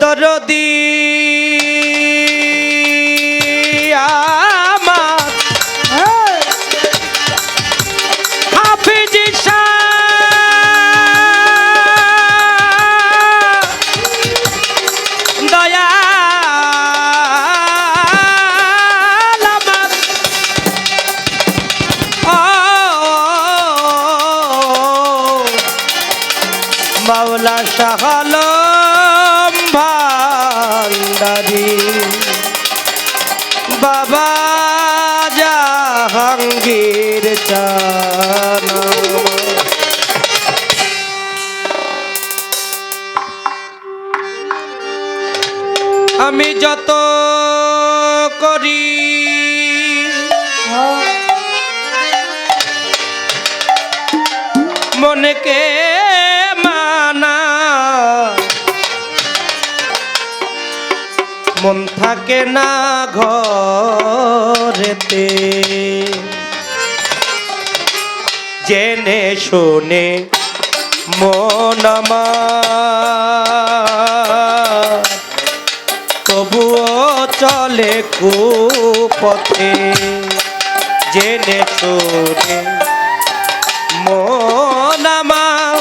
দরদি আমার হাফিজ দয়াল আমার মাওলা শাহ আলম ভান্ডারী বাবা জাহাঙ্গীর চান আমি যত করি মনকে মানা মন থাকে না ঘরেতে জেনে শুনে মন আমার তবুও চলে কুপথে জেনে শুনে মন আমার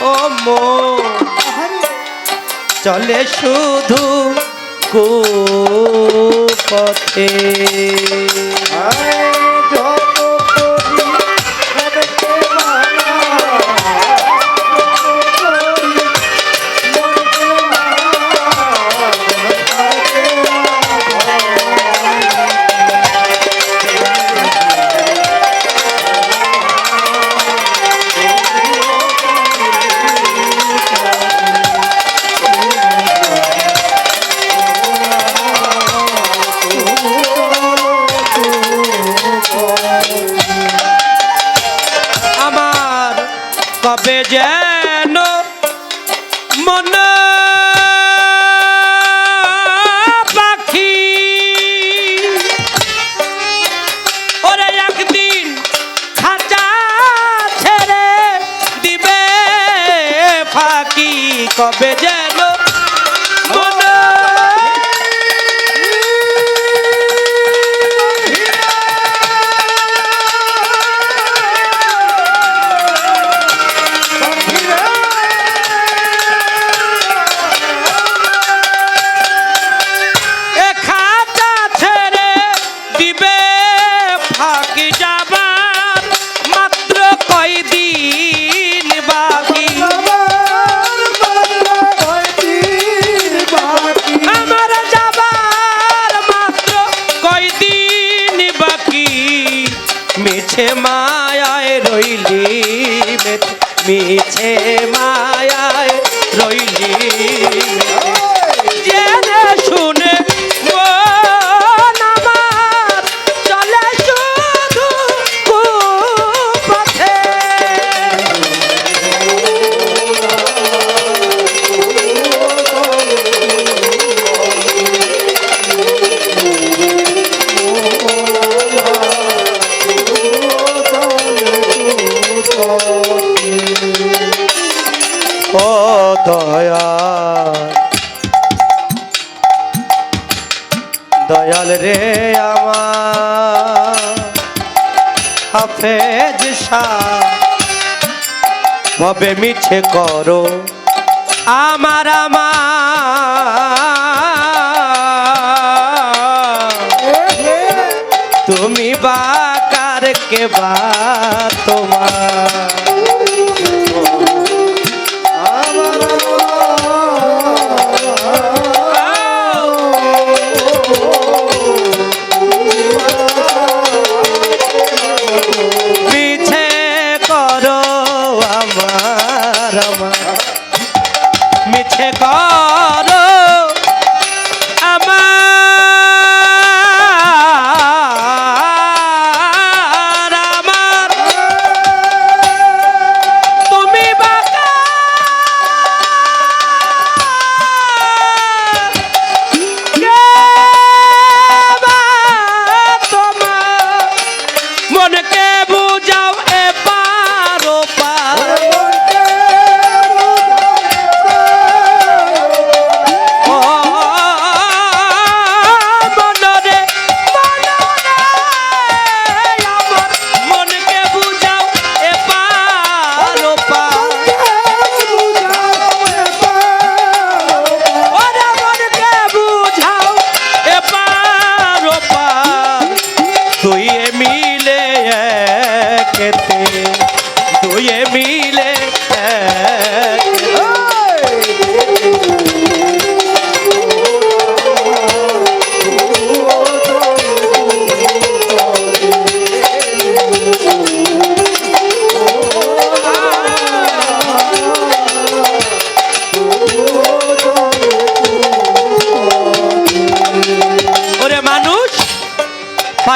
ও মন চলে শুধু কুপথে কবে যেন মন পাখি ওরে একদিন খাঁচা ছেড়ে দিবে ফাঁকি কবে যেন মন মিছে মায়ায় রইলি মিছে মায়ায় রইলি জেনে শুনে মন আমার চলে শুধু কুপথে ও দয়াল রে আমার হাফেজ শাহ ভবে মিছে করো আমার তুমি বাকার কে বা তোমার মিছে করো আমার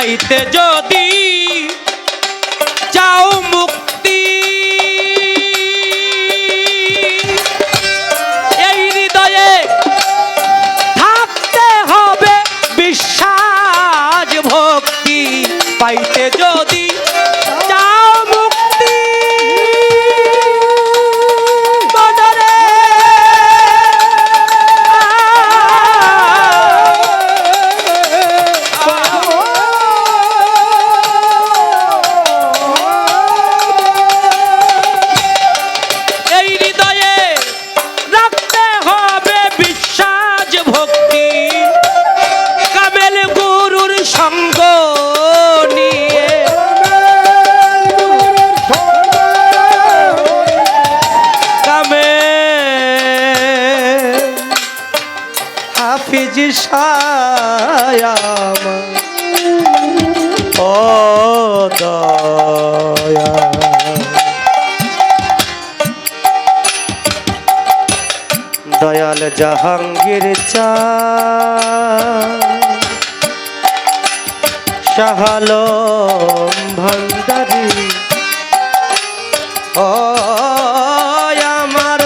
পাইতে যদি চাও মুক্তি, এই হৃদয়ে থাকতে হবে বিশ্বাস ভক্তি। পাইতে যদি চাও মুক্তি, মনরে এই হৃদয়ে রাখতে হবে বিশ্বাস ভক্তি। কামেল গুরুর সঙ্গ নিয়ে, কামেল হাফিজ সায়ামা ও দয়া, দয়াল জাহাঙ্গীর চা শাহালম ভান্ডারি ও আমার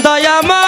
দয়ামা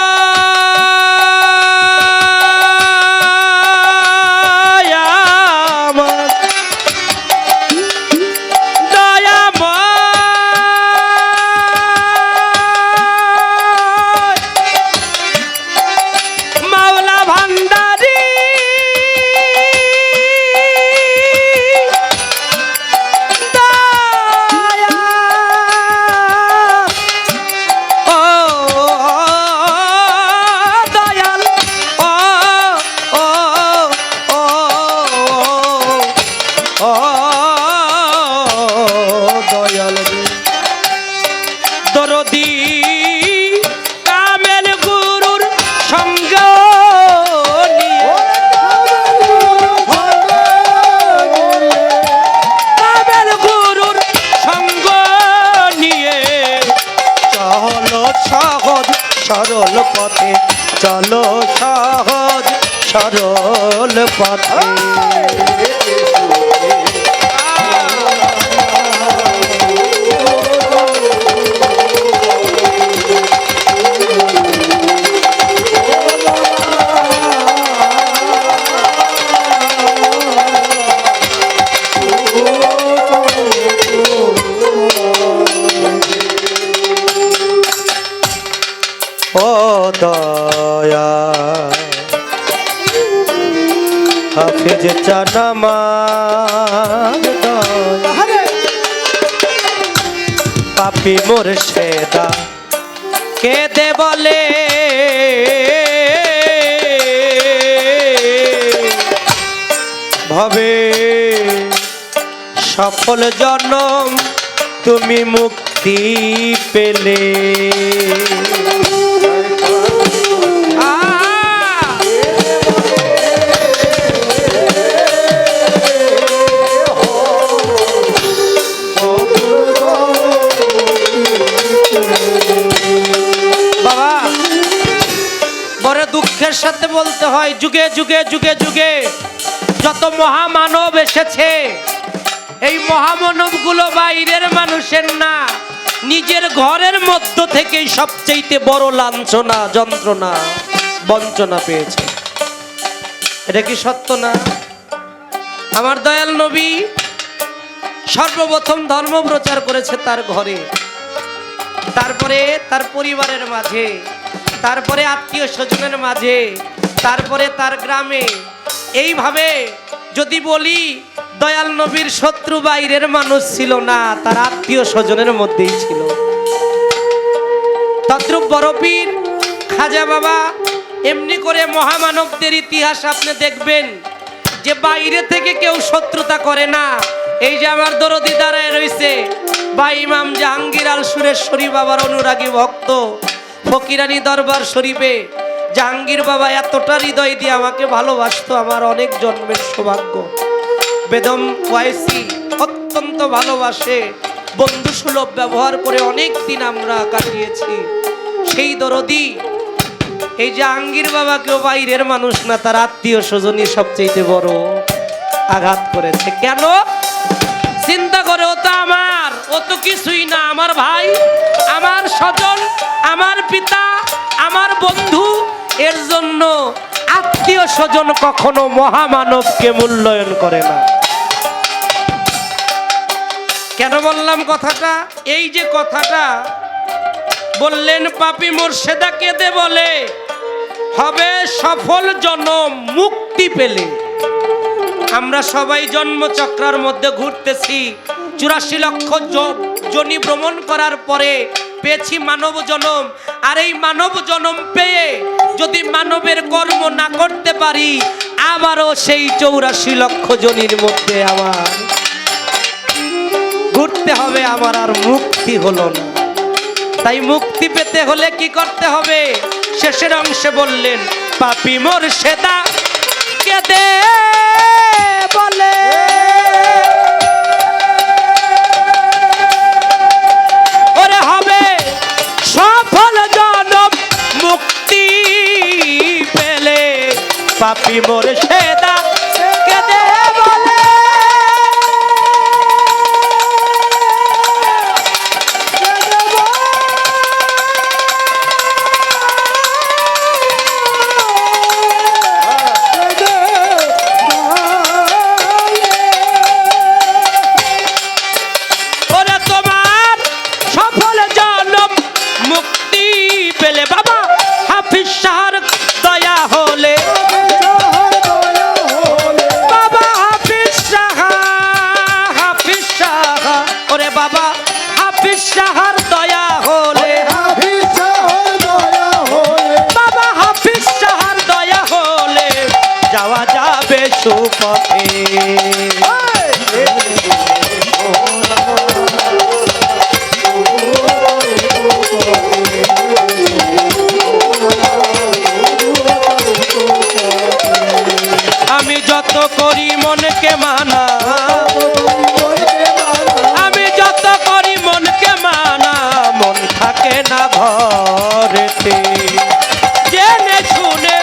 দরদি কামেল গুরুর সঙ্গ নিয়ে, কামেল গুরুর সঙ্গ নিয়ে চলো সহজ সরল পথে, চলো সহজ সরল পথে। ও দয়া হাফিজ চানামা পাপি মুর্শেদা কেঁদে বলে ভবে সফল জনম তুমি মুক্তি পেলে। দুঃখের সাথে বলতে হয়, যুগে যুগে যুগে যুগে যত মহামানব এসেছে, এই মহামানবগুলো বাইরের মানুষের না, নিজের ঘরের মধ্য থেকেই সবচেয়ে বড় লাঞ্ছনা, যন্ত্রণা, বঞ্চনা পেয়েছে। এটা কি সত্য না? আমার দয়াল নবী সর্বপ্রথম ধর্ম প্রচার করেছে তার ঘরে, তারপরে তার পরিবারের মাঝে, তারপরে আত্মীয় স্বজনের মাঝে, তারপরে তার গ্রামে। এইভাবে যদি বলি দয়াল নবীর শত্রু বাইরের মানুষ ছিল না, তার আত্মীয় স্বজনের মধ্যেই ছিল। তদ্রূপ বড় পীর খাজা বাবা এমনি করে মহামানবদের ইতিহাস আপনি দেখবেন যে বাইরে থেকে কেউ শত্রুতা করে না। এই যে আমার দরদি দাঁড়ায় রয়েছে বা ইমাম জাহাঙ্গীর আল সুরেশ্বরী বাবার অনুরাগী ভক্ত, ফকিরানী দরবার শরীফে জাহাঙ্গীর বাবা এতটা হৃদয় দিয়ে আমাকে ভালোবাসতো, আমার অনেক জন্মের সৌভাগ্য। বেদম ওয়াইসি অত্যন্ত ভালোবাসে, বন্ধুসুলভ ব্যবহার করে অনেক দিন আমরা কাটিয়েছি। সেই দরদি এই জাহাঙ্গীর বাবা কেউ বাইরের মানুষ না, তার আত্মীয় স্বজনই সবচেয়ে বড় আঘাত করেছে। কেন? চিন্তা করে, ও তো আমার, ও তো কিছুই না, আমার ভাই, আমার স্বজন, আমার পিতা, আমার বন্ধু। এর জন্য আত্মীয় স্বজন কখনো মহামানবকে মূল্যায়ন করে না। কেন বললাম কথাটা? এই যে কথাটা বললেন, পাপী মোর্শেদা কেঁদে বলে হবে সফল জনম মুক্তি পেলে। আমরা সবাই জন্মচক্রের মধ্যে ঘুরতেছি, 84 লক্ষ যোনি ভ্রমণ করার পরে পেয়েছি মানব জনম। আর এই মানব জনম পেয়ে যদি মানবের কর্ম না করতে পারি, আবারও সেই 84 লক্ষ যোনির মধ্যে আমার ঘুরতে হবে, আমার আর মুক্তি হলো না। তাই মুক্তি পেতে হলে কি করতে হবে? শেষের অংশে বললেন, পাপী মোর্শেদা কেঁদে বলে ওরে হবে সফল জনম মুক্তি পেলে। পাপী মোর্শেদা কেঁদে বলে সুপথে। আমি যত করি মনকে মানা, আমি যত করি মনকে মানা, মন থাকে না ঘরেতে। জেনে শুনে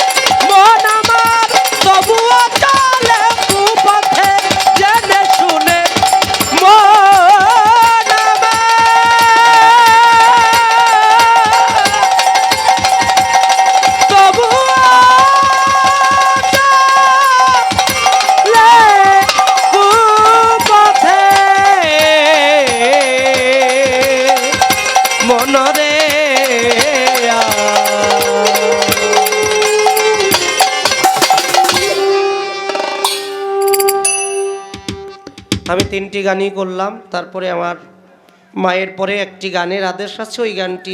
মন আমার তবুও চলে কুপথে, জেনে শুনে মন আমার তবুও চলে কুপথে। মনরে আমি 3টি গানই করলাম, তারপরে আমার মায়ের পরে একটি গানের আদেশ আছে, ওই গানটি